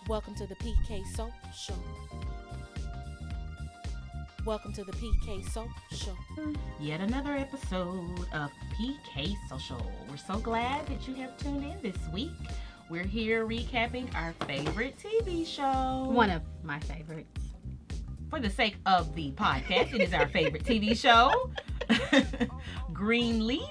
Welcome to the PK Soul Show. Welcome to the PK Soul Show. Yet another episode of PK Social. We're so glad that you have tuned in this week. We're here recapping our favorite TV show. One of my favorites. For the sake of the podcast, it is our favorite TV show, Greenleaf.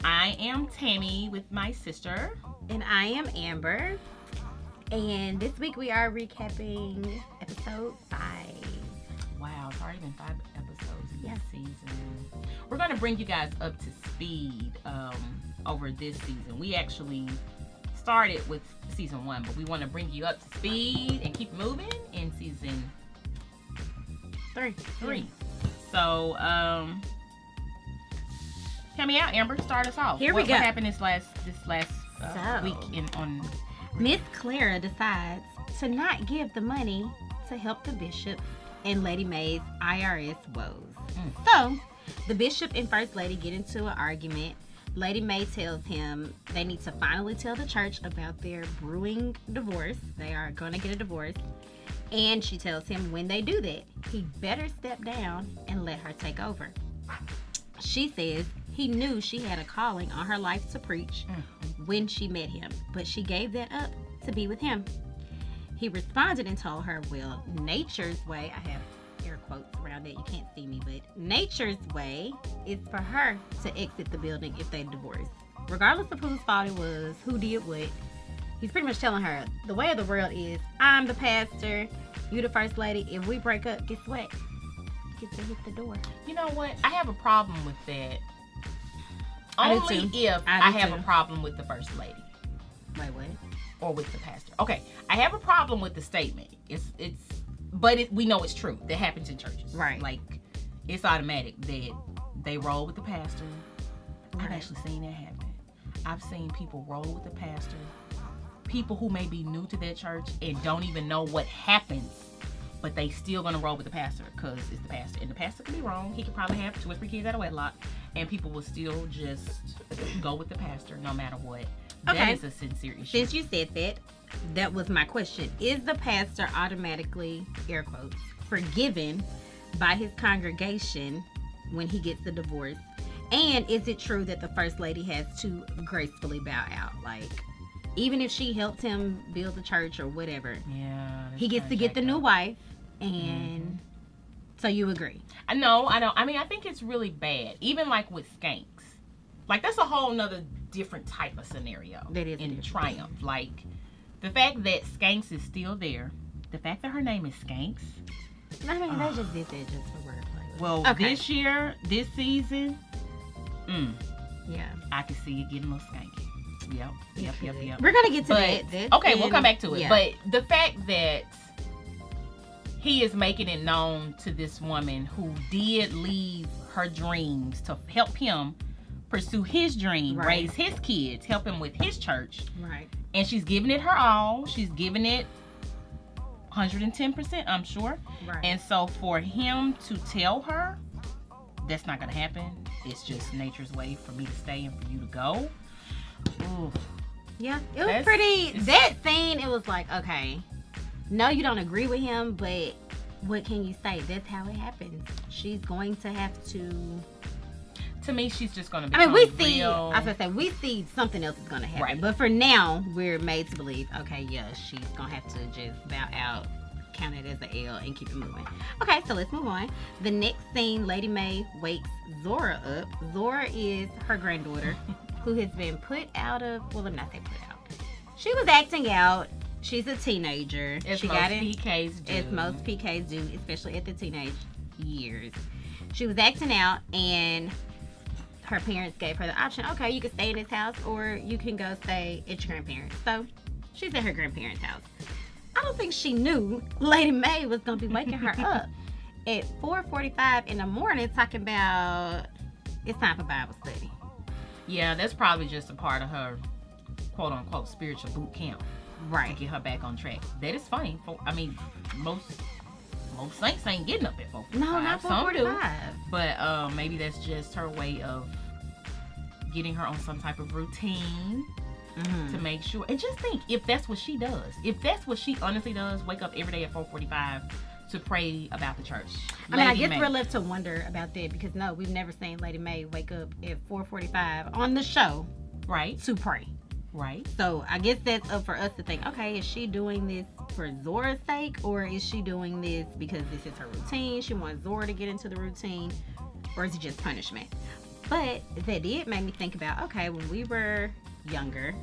I am Tammy with my sister. And I am Amber. And this week we are recapping episode 5. Wow, it's already been 5 episodes in this season. We're going to bring you guys up to speed over this season. We actually started with season 1, but we want to bring you up to speed and keep moving in season 3. So, tell me out, Amber. Start us off. Here we go. What happened this last week on Miss Clara decides to not give the money to help the bishop and Lady May's IRS woes. So, the bishop and First Lady get into an argument. Lady May tells him they need to finally tell the church about their brewing divorce. They are going to get a divorce. And she tells him when they do that, he better step down and let her take over. She says he knew she had a calling on her life to preach when she met him, but she gave that up to be with him. He responded and told her, well, nature's way, I have air quotes around it, you can't see me, but nature's way is for her to exit the building if they divorce. Regardless of whose fault it was, who did what, he's pretty much telling her, the way of the world is, I'm the pastor, you the first lady, if we break up, guess what? You get to hit the door. You know what? I have a problem with that. I do Only too. if I I do have too. a problem with the first lady. Wait, what? Or with the pastor. Okay, I have a problem with the statement. But we know it's true. That happens in churches. Right. Like, it's automatic that they roll with the pastor. I've Right. actually seen that happen. I've seen people roll with the pastor. People who may be new to their church and don't even know what happens, but they still gonna roll with the pastor because it's the pastor. And the pastor could be wrong. He could probably have 2 or 3 kids out of wedlock, and people will still just go with the pastor no matter what. Okay. That is a sincere issue. Since you said that, that was my question. Is the pastor automatically, air quotes, forgiven by his congregation when he gets the divorce? And is it true that the first lady has to gracefully bow out? Like, even if she helped him build the church or whatever, Yeah. he gets to get the new wife, and so you agree? No, I don't. I mean, I think it's really bad. Even like with skanks. Like, that's a whole nother different type of scenario. That is in different. Triumph. Like, the fact that Skanks is still there, the fact that her name is Skanks. I mean, they just did that just for wordplay. Well, Okay. this season, Yeah. I can see it getting a little skanky. Yep. We're gonna get to But, that. okay, we'll come back to it. Yeah. But the fact that he is making it known to this woman who did leave her dreams to help him pursue his dream, Right. raise his kids, help him with his church, Right. and she's giving it her all. She's giving it 110%, I'm sure. Right. And so for him to tell her that's not gonna happen, it's just nature's way for me to stay and for you to go. Ooh. Yeah, it was That's- pretty. That scene, it was like, okay, no, you don't agree with him, but what can you say? That's how it happens. She's going to have to. To me, she's just gonna be. I mean, we see. real. I was gonna say we see something else is gonna happen, Right. but for now, we're made to believe. Okay, yeah, she's gonna have to just bow out, count it as an L, and keep it moving. Okay, so let's move on. The next scene, Lady May wakes Zora up. Zora is her granddaughter, who has been put out of. Well, let me not say put out. She was acting out. She's a teenager. As She most got in. PKs do. As most PKs do, especially at the teenage years. She was acting out, and her parents gave her the option, okay, you can stay in this house or you can go stay at your grandparents. So she's at her grandparents' house. I don't think she knew Lady May was going to be waking her up at 4:45 in the morning talking about it's time for Bible study. Yeah, that's probably just a part of her quote unquote spiritual boot camp to Right. get her back on track. That is funny. I mean, most saints ain't getting up at 4:45. No, not Some do. 4:45. But maybe that's just her way of getting her on some type of routine. to make sure. And just think, if that's what she does, if that's what she honestly does, wake up every day at 4:45 to pray about the church. I guess we're left to wonder about that because no, we've never seen Lady Mae wake up at 4:45 on the show, right, to pray. Right. So I guess that's up for us to think, okay, is she doing this for Zora's sake, or is she doing this because this is her routine? She wants Zora to get into the routine, or is it just punishment? But that did make me think about, okay, when we were younger,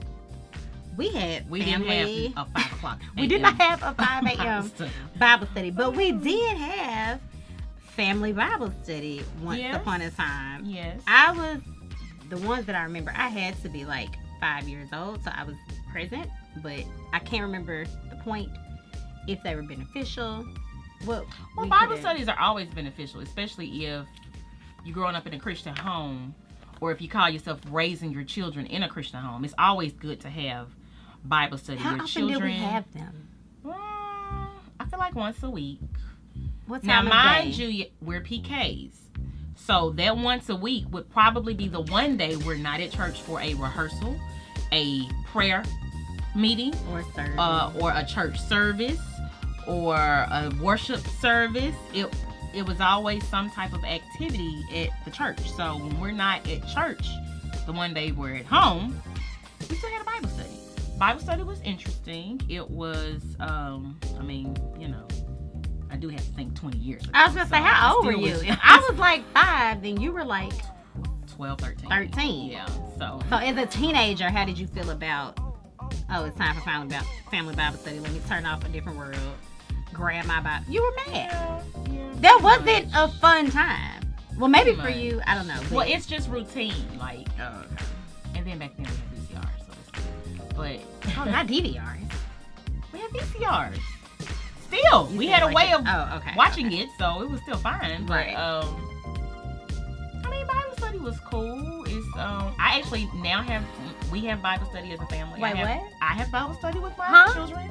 we didn't have a 5 o'clock. We did not have a 5 a.m. Bible study, but we did have family Bible study once upon a time. Yes. I was, the ones that I remember, I had to be like 5 years old, so I was present, but I can't remember the point, if they were beneficial. Well, Bible studies are always beneficial, especially if you're growing up in a Christian home, or if you call yourself raising your children in a Christian home. It's always good to have Bible study. How your often children, do we have them? I feel like once a week. What time now, of mind day? you, we're PKs. So that once a week would probably be the one day we're not at church for a rehearsal, a prayer meeting, or service, or a church service, or a worship service. It was always some type of activity at the church. So when we're not at church, the one day we're at home, we still had a Bible study. Bible study was interesting. It was, I do have to think 20 years ago. I was going to say, how old were you? If I was like 5, then you were like 12, 13. 13. Yeah. So as a teenager, how did you feel about, it's time for family Bible study. Let me turn off a different world. Grab my Bible. You were mad. Yeah, that wasn't a fun time. Well, maybe for you, I don't know. Well, it's just routine. Like, and then back then we had VCRs, so it's good. But not DVRs. We had VCRs. Still, we had a way of watching it, so it was still fine. But right. Bible study was cool. It's I actually now we have Bible study as a family. Wait, I have Bible study with my children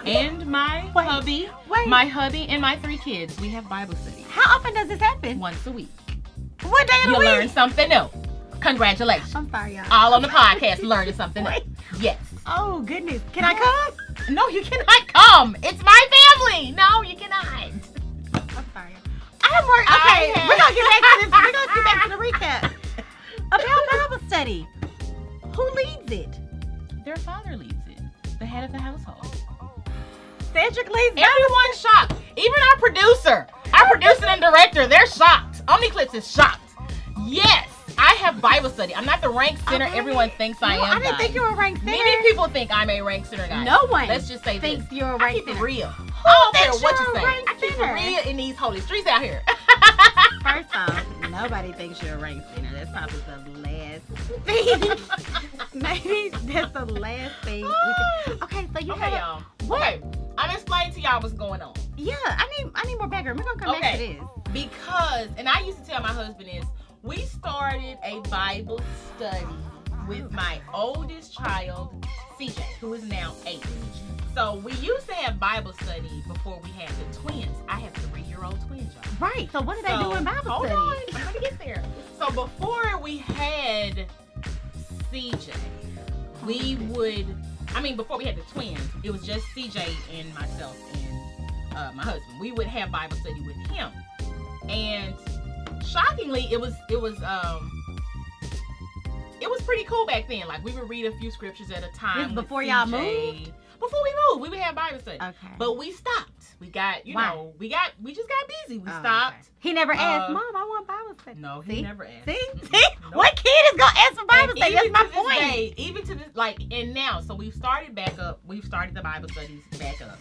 and my hubby. My hubby and my 3 kids. We have Bible study. How often does this happen? Once a week. What day of the week? You learn something new. Congratulations. I'm sorry, y'all. All on the podcast, learning something new. Yes. Oh, goodness. Can I come? No, you cannot come. It's my family. No, you cannot. I'm sorry. I have more. Okay, we're gonna get back to this. We're gonna get back to the recap about Bible study. Who leads it? Their father leads it. The head of the household. Cedric leads. Everyone's shocked. Even our producer and director, they're shocked. Omniclips is shocked. Yes, I have Bible study. I'm not the rank center everyone thinks I am. I didn't think you were a rank center. Many people think I'm a rank center guy. No one. Let's just say thinks this. you're a rank I keep center. it real. I don't care what you say. Rank I keep center. it real in these holy streets out here. First off, nobody thinks you're a rank center. That's probably the last thing. Maybe that's the last thing. Okay, so you have y'all. What? Okay, I'm explaining to y'all what's going on. Yeah, I need more background. We're gonna come back to this. Because, and I used to tell my husband is, we started a Bible study with my oldest child, CJ, who is now 8. So we used to have Bible study before we had the twins. I have 3-year-old twins, y'all. Right. So what do they do in Bible hold study? on, I'm gonna get there. So before we had CJ, before we had the twins, it was just CJ and myself and my husband. We would have Bible study with him, and shockingly, it was pretty cool back then. Like, we would read a few scriptures at a time. This before y'all moved? Before we moved, we would have Bible study. Okay. But we stopped. We got, we just got busy. We stopped. Okay. He never asked, Mom, I want Bible study. No, he never asked. See? Nope. What kid is gonna ask for Bible study? That's my point. Day, even to this, and now, so we've started back up. We've started the Bible studies back up.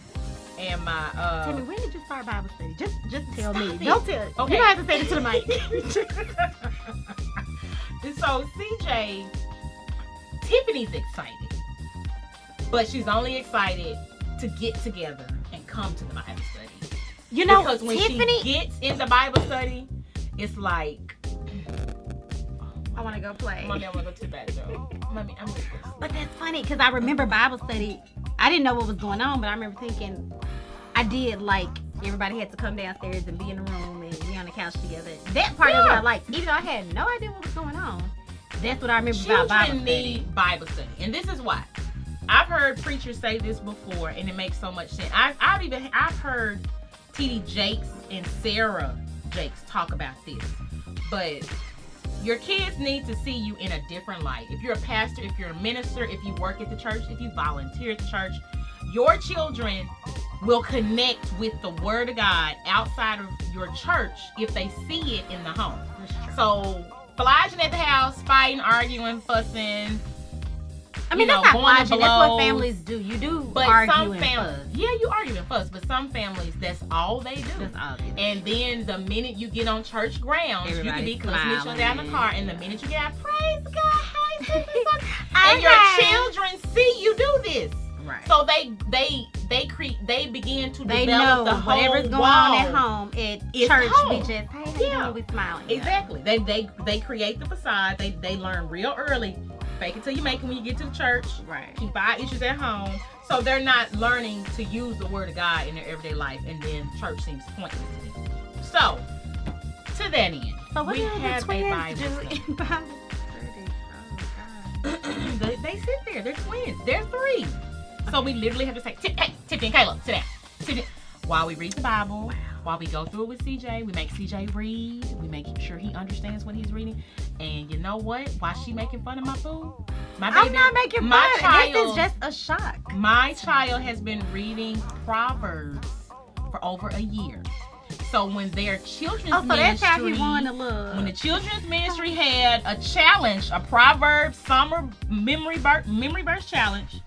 And my tell me, when did you start Bible study? Just tell me. It. Don't tell. Okay. You don't have to say it to the mic. And so CJ, Tiffany's excited, but she's only excited to get together and come to the Bible study. You know, because when Tiffany she gets in the Bible study, it's like, I want to go play. Mommy, I want to go to the bathroom. Mommy, I'm going to go. But that's funny because I remember Bible study. I didn't know what was going on, but I remember thinking I did like everybody had to come downstairs and be in the room and be on the couch together. That part of it I liked, even though I had no idea what was going on. That's what I remember about Bible Children study. need Bible study. And this is why. I've heard preachers say this before, and it makes so much sense. I've heard T.D. Jakes and Sarah Jakes talk about this. But your kids need to see you in a different light. If you're a pastor, if you're a minister, if you work at the church, if you volunteer at the church, your children will connect with the Word of God outside of your church if they see it in the home. So, flogging at the house, fighting, arguing, fussing. I mean, that's not flogging. That's what families do. You do argue and fuss. Yeah, you argue and fuss. But some families, that's all they do. That's all they do. And then the minute you get on church grounds, you can be cussing each other down in the car. And the minute you get out, praise God, and your children see you do this. Right. So they begin to develop the whole whatever's going on at home. At church, we just hey, how you doing? We smiling. Exactly. They create the facade. They learn real early. Fake it till you make it when you get to the church. Right. Keep our issues at home. So they're not learning to use the Word of God in their everyday life, and then church seems pointless to them. So, to that end, so what we have a Bible do study. in Bible study? Oh God. they sit there. They're twins. They're 3. So we literally have to say, hey, Tiffany and Caleb, sit down. Sit down. While we read the Bible, while we go through it with CJ, we make CJ read. We make sure he understands what he's reading. And you know what? While she making fun of my food, my baby, I'm not making fun. This is just a shock. My child has been reading Proverbs for over a year. So when their children's ministry, that's how he won the love. When the children's ministry had a challenge, a Proverbs summer memory verse challenge,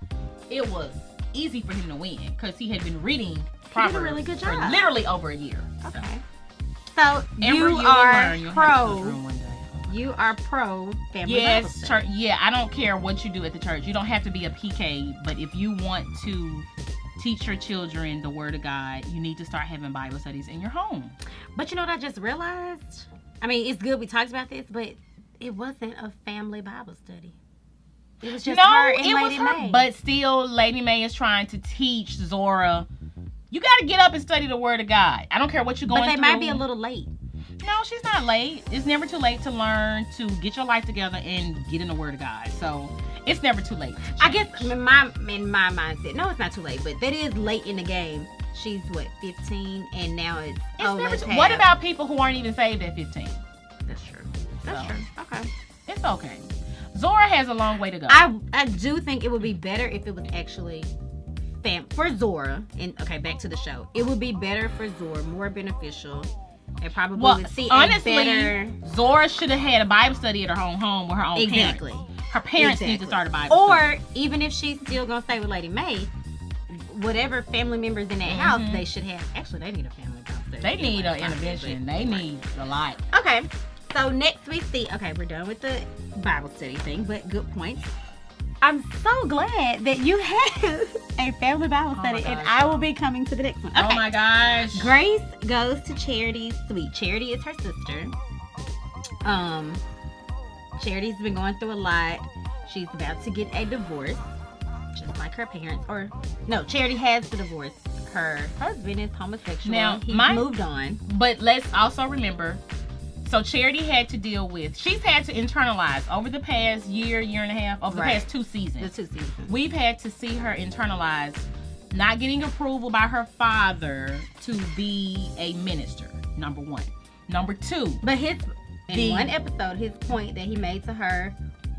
it was easy for him to win because he had been reading Proverbs did a really good job. for literally over a year. Okay. So you are pro. You are pro family Bible study. Church. Yeah, I don't care what you do at the church. You don't have to be a PK, but if you want to teach your children the Word of God, you need to start having Bible studies in your home. But you know what I just realized? I mean, it's good we talked about this, but it wasn't a family Bible study. It was just her and Lady May. But still, Lady May is trying to teach Zora. You got to get up and study the Word of God. I don't care what you're going through. But they might be a little late. No, she's not late. It's never too late to learn, to get your life together and get in the Word of God. So it's never too late. I guess in my mindset, no, it's not too late, but that is late in the game. She's 15, and now it's never too. What about people who aren't even saved at 15? That's true. That's true. Okay. It's okay. Zora has a long way to go. I do think it would be better if it was actually for Zora. And okay, back to the show. It would be better for Zora, more beneficial. And probably would see honestly, a better. Zora should have had a Bible study at her own home with her own parents. Her parents need to start a Bible study. Or even if she's still gonna stay with Lady May, whatever family members in that house, they should have. Actually, they need a family Bible study. They need an intervention. They need a lot. Okay. So next we see. Okay, we're done with the Bible study thing, but good points. I'm so glad that you have a family Bible study, and I will be coming to the next one. Okay. Oh my gosh. Grace goes to Charity's suite. Charity is her sister. Charity's been going through a lot. She's about to get a divorce, just like her parents. Or no, Charity has the divorce. Her husband is homosexual. Now, he's moved on. But let's also remember, so Charity had to deal with, she's had to internalize over the past year and a half, over the past 2 seasons. The 2 seasons. We've had to see her internalize not getting approval by her father to be a minister, number 1. Number 2. But in one episode, his point that he made to her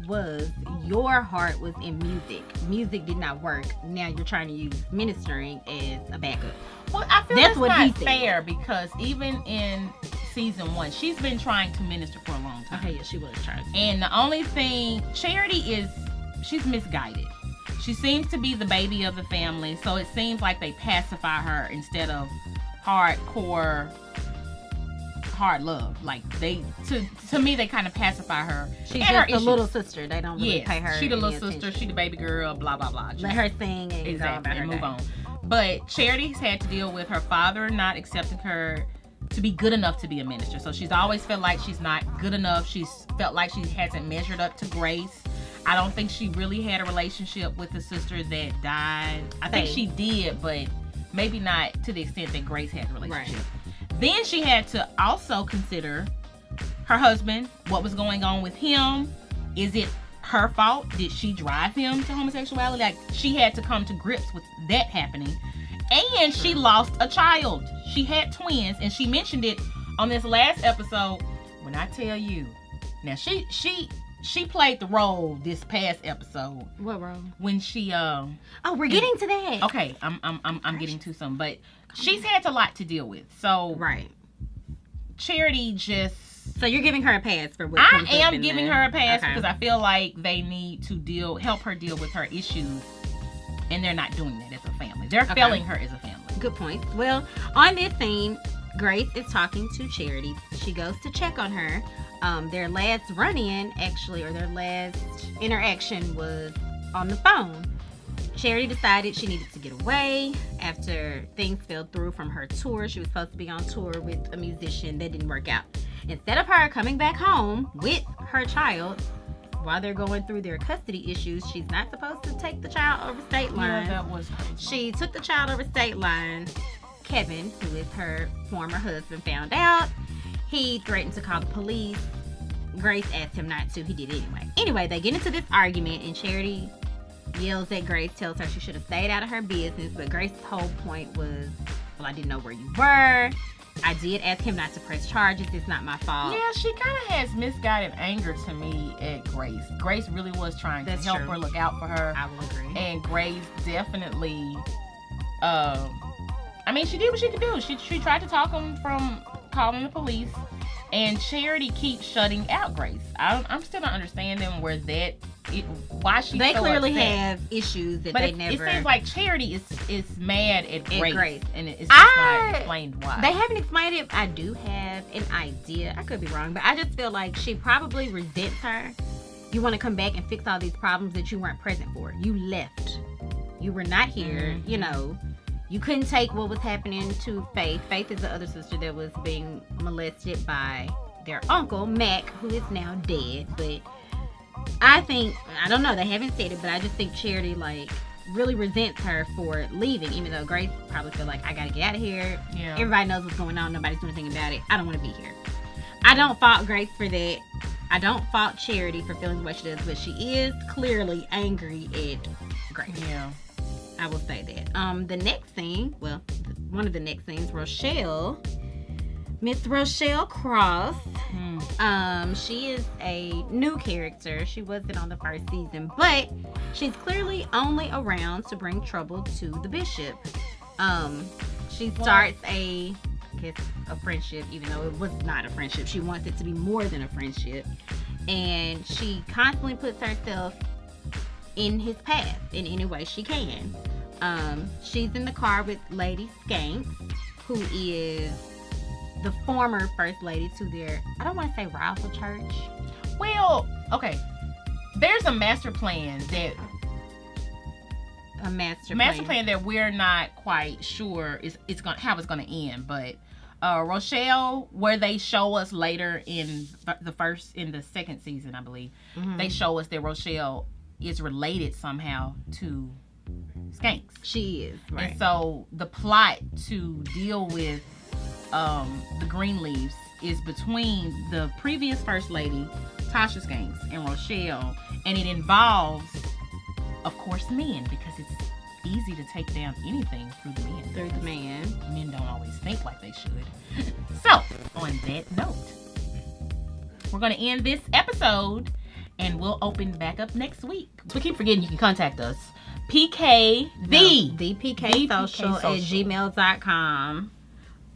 was, your heart was in music. Music did not work. Now you're trying to use ministering as a backup. Well, I feel that's not fair, because even in season 1, she's been trying to minister for a long time. Okay, yeah, she was trying to. And the only thing, Charity she's misguided. She seems to be the baby of the family, so it seems like they pacify her instead of hardcore hard love. Like to me, they kind of pacify her. She's just a little sister. They don't really pay her. She the little sister. She the baby girl. Blah blah blah. Let her sing and exactly and move on. But Charity's had to deal with her father not accepting her to be good enough to be a minister. So she's always felt like she's not good enough. She's felt like she hasn't measured up to Grace. I don't think she really had a relationship with the sister that died. I think she did, but maybe not to the extent that Grace had a relationship. Right. Then she had to also consider her husband, what was going on with him, is it her fault? Did she drive him to homosexuality? Like, she had to come to grips with that happening. And she lost a child. She had twins, and she mentioned it on this last episode. When I tell you, now she played the role this past episode. What role? When she Oh, we're getting to that. Okay, I'm getting to some, but she's had a lot to deal with. So right. Charity just. So you're giving her a pass for what I am giving her a pass okay. because I feel like they need to help her deal with her issues, and they're not doing that as a family. They're failing her as a family. Good point. Well, on this scene, Grace is talking to Charity. She goes to check on her. Their last run-in, actually, or their last interaction was on the phone. Charity decided she needed to get away after things fell through from her tour. She was supposed to be on tour with a musician. That didn't work out. Instead of her coming back home with her child while they're going through their custody issues, she's not supposed to take the child over state lines. Yeah, that was crazy. She took the child over state lines. Kevin, who is her former husband, found out. He threatened to call the police. Grace asked him not to. He did anyway. Anyway, they get into this argument, and Charity yells at Grace, tells her she should have stayed out of her business. But Grace's whole point was, well, I didn't know where you were. I did ask him not to press charges. It's not my fault. Yeah, she kind of has misguided anger to me at Grace. Grace really was trying to help her, look out for her. I will agree. And Grace definitely, she did what she could do. She tried to talk him from calling the police. And Charity keeps shutting out Grace. I'm still not understanding why she's They so clearly upset. have issues that they never. It seems like Charity is mad at Grace. And it's just not explained why. They haven't explained it. I do have an idea. I could be wrong, but I just feel like she probably resents her. You want to come back and fix all these problems that you weren't present for. You left. You were not here. Mm-hmm. You know, you couldn't take what was happening to Faith. Faith is the other sister that was being molested by their uncle, Mac, who is now dead. But I don't know, they haven't said it, but I just think Charity, really resents her for leaving, even though Grace probably feel like, I gotta get out of here. Yeah. Everybody knows what's going on. Nobody's doing anything about it. I don't want to be here. I don't fault Grace for that. I don't fault Charity for feeling the way she does, but she is clearly angry at Grace. Yeah. I will say that. The next scene, one of the next scenes, Miss Rochelle Cross. She is a new character. She wasn't on the first season, but she's clearly only around to bring trouble to the bishop. She starts a friendship, even though it was not a friendship. She wants it to be more than a friendship, and she constantly puts herself in his path in any way she can. She's in the car with Lady Skanks, who is the former first lady to their, I don't want to say rival church. Well, okay. There's a master plan that that we're not quite sure how it's gonna end, but Rochelle, where they show us later in the second season, I believe, they show us that Rochelle is related somehow to Skanks. She is, right. And so the plot to deal with the Greenleafs is between the previous first lady, Tasha Skanks, and Rochelle, and it involves, of course, men, because it's easy to take down anything through the men. Men don't always think like they should. So, on that note, we're going to end this episode, and we'll open back up next week. We keep forgetting you can contact us. The PK Social at gmail.com.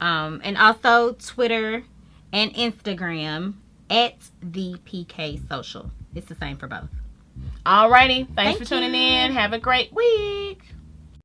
And also Twitter and Instagram at the PK Social. It's the same for both. Alrighty. Thanks for tuning in. Have a great week.